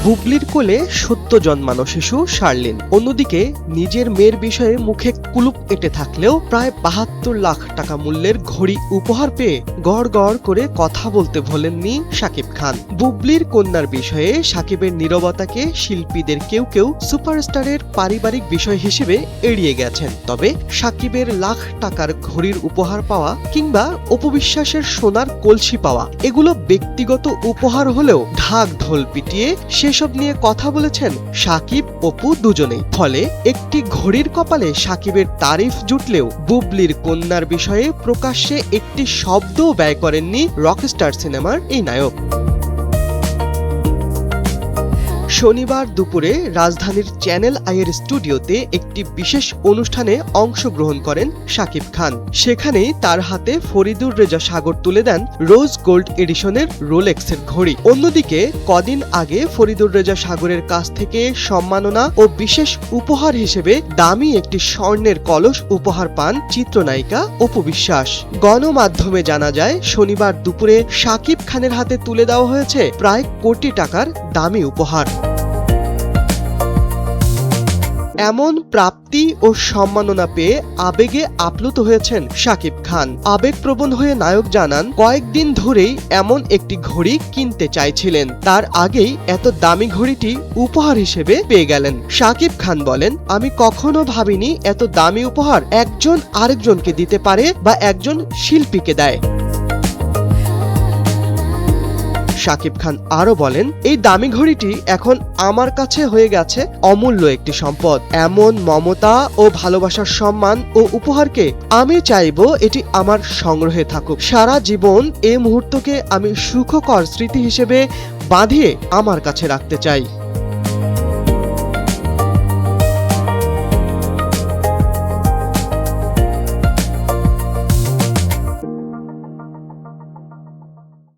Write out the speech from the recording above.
বুবলির কোলে সদ্য জন্মানো শিশু শার্লিন। অন্যদিকে নিজের মেয়ের বিষয়ে মুখে কুলুপ এঁটে থাকলেও প্রায় ৭২ লাখ টাকা মূল্যের ঘড়ি উপহার পেয়ে গড় গড় করে কথা বলতে ভোলেননি শাকিব খান। বুবলির কন্যার বিষয়ে শাকিবের নীরবতাকে শিল্পীদের কেউ কেউ সুপারস্টারের পারিবারিক বিষয় হিসেবে এড়িয়ে গেছেন। তবে শাকিবের লাখ টাকার ঘড়ির উপহার পাওয়া কিংবা অপবিশ্বাসের সোনার কলসি পাওয়া এগুলো ব্যক্তিগত উপহার হলেও ঢাক ঢোল পিটিয়ে সেসব নিয়ে কথা বলেছেন শাকিব অপু দুজনেই। ফলে একটি ঘড়ির কপালে শাকিবের তারিফ জুটলেও বুবলির কন্যার বিষয়ে প্রকাশ্যে একটি শব্দও ব্যয় করেননি রকস্টার সিনেমার এই নায়ক। শনিবার দুপুরে রাজধানীর চ্যানেল আইয়ের স্টুডিওতে একটি বিশেষ অনুষ্ঠানে অংশগ্রহণ করেন শাকিব খান। সেখানেই তার হাতে ফরিদুর রেজা সাগর তুলে দেন রোজ গোল্ড এডিশনের রোলেক্সের ঘড়ি। অন্যদিকে কদিন আগে ফরিদুর রেজা সাগরের কাছ থেকে সম্মাননা ও বিশেষ উপহার হিসেবে দামি একটি স্বর্ণের কলস উপহার পান চিত্রনায়িকা অপু বিশ্বাস। গণমাধ্যমে জানা যায়, শনিবার দুপুরে শাকিব খানের হাতে তুলে দেওয়া হয়েছে প্রায় কোটি টাকার দামি উপহার। এমন প্রাপ্তি ও সম্মাননা পেয়ে আবেগে আপ্লুত হয়েছেন শাকিব খান। আবেগপ্রবণ হয়ে নায়ক জানান, কয়েকদিন ধরেই এমন একটি ঘড়ি কিনতে চাইছিলেন, তার আগেই এত দামি ঘড়িটি উপহার হিসেবে পেয়ে গেলেন। শাকিব খান বলেন, আমি কখনো ভাবিনি এত দামি উপহার একজন আরেকজনকে দিতে পারে বা একজন শিল্পীকে দেয়। শাকিব খান আরো বলেন, এই দামি ঘড়িটি এখন আমার কাছে হয়ে গেছে অমূল্য একটি সম্পদ। এমন মমতা ও ভালোবাসার সম্মান ও উপহারকে আমি চাইবো এটি আমার সংগ্রহে থাকুক। সারা জীবন এই মুহূর্তকে আমি সুখকর স্মৃতি হিসেবে বাঁধিয়ে আমার কাছে রাখতে চাই।